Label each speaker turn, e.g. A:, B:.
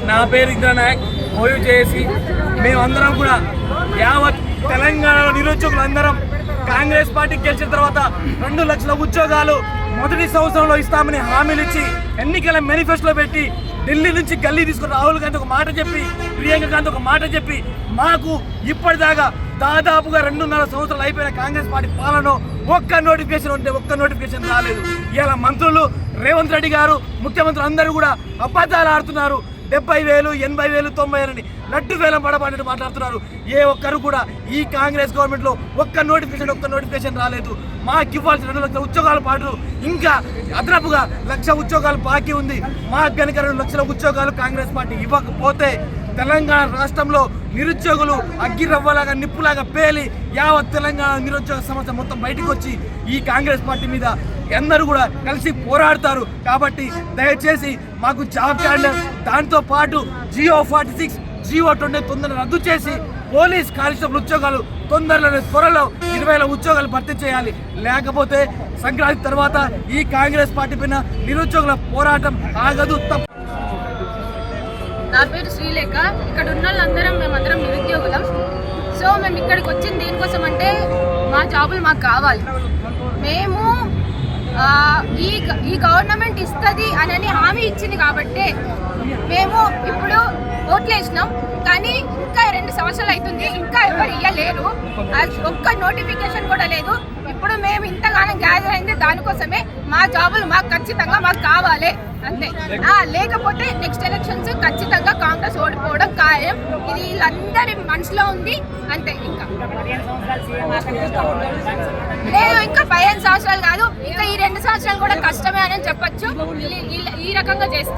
A: నా పేరు ఇంద్రనాయక్. ఓయూ చేసి మేమందరం కూడా యావత్ తెలంగాణలో నిరుద్యోగులందరం కాంగ్రెస్ పార్టీ గెలిచిన తర్వాత 2 లక్షల ఉద్యోగాలు మొదటి సంవత్సరంలో ఇస్తామని హామీలు ఇచ్చి ఎన్నికల మేనిఫెస్టోలో పెట్టి ఢిల్లీ నుంచి గల్లీ తీసుకుని రాహుల్ గాంధీ ఒక మాట చెప్పి, ప్రియాంక గాంధీ ఒక మాట చెప్పి, మాకు ఇప్పటిదాకా దాదాపుగా 2.5 సంవత్సరాలు అయిపోయిన కాంగ్రెస్ పార్టీ పాలన ఒక్క నోటిఫికేషన్ రాలేదు. ఇలా మంత్రులు రేవంత్ రెడ్డి గారు, ముఖ్యమంత్రులు అందరూ కూడా అబద్ధాలు ఆడుతున్నారు. 70,000, 80,000, 90,000 అని లడ్డు వేలం పడబడినట్టు మాట్లాడుతున్నారు. ఏ ఒక్కరు కూడా ఈ కాంగ్రెస్ గవర్నమెంట్లో ఒక్క నోటిఫికేషన్ రాలేదు. మాకు ఇవ్వాల్సిన 2 లక్షల ఉద్యోగాల పాటు ఇంకా అదనపుగా 1,00,000 ఉద్యోగాలు బాకీ ఉంది. మాకు కనుక 2 లక్షల ఉద్యోగాలు కాంగ్రెస్ పార్టీ ఇవ్వకపోతే తెలంగాణ రాష్ట్రంలో నిరుద్యోగులు అగ్గిరవ్వలాగా నిప్పులాగా పేలి యావత్ తెలంగాణ నిరుద్యోగ సమస్య మొత్తం బయటకు వచ్చి ఈ కాంగ్రెస్ పార్టీ మీద అందరూ కూడా కలిసి పోరాడతారు. కాబట్టి దయచేసి మాకు జాబ్ క్యాలెండర్, దాంతో పాటు GO46, GO20 తొందరగా రద్దు చేసి పోలీస్ కానిస్టేబుల్ ఉద్యోగాలు త్వరలో 20,000 ఉద్యోగాలు భర్తీ చేయాలి. లేకపోతే సంక్రాంతి తర్వాత ఈ కాంగ్రెస్ పార్టీ పైన నిరుద్యోగుల పోరాటం ఆగదు.
B: నా పేరు శ్రీలేఖ. ఇక్కడ ఉన్న వాళ్ళందరం మేమందరం నిరుద్యోగులం. సో మేము ఇక్కడికి వచ్చింది దేనికోసం అంటే మా జాబులు మాకు కావాలి. మేము ఈ గవర్నమెంట్ ఇస్తుంది అని హామీ ఇచ్చింది కాబట్టి మేము ఇప్పుడు ఓట్లు వేసినాం. కానీ ఇంకా 2 సంవత్సరాలు అవుతుంది, ఇంకా ఎవరు ఇవ్వలేరు. ఒక్క నోటిఫికేషన్ కూడా లేదు. ఇప్పుడు మేము ఇంతగానం గ్యాదర్ అయింది దానికోసమే. మా జాబులు మాకు ఖచ్చితంగా మాకు కావాలి అంతే. లేకపోతే నెక్స్ట్ ఎలక్షన్స్ ఖచ్చితంగా కాంగ్రెస్ ఓడిపోవడం ఖాయం. ఇది వీళ్ళందరి మనసులో ఉంది అంతే. ఇంకా లేదు, ఇంకా 15 సంవత్సరాలు కాదు, ఇంకా ఈ 2 సంవత్సరాలు కూడా కష్టమే అని చెప్పచ్చు ఈ రకంగా చేస్తే.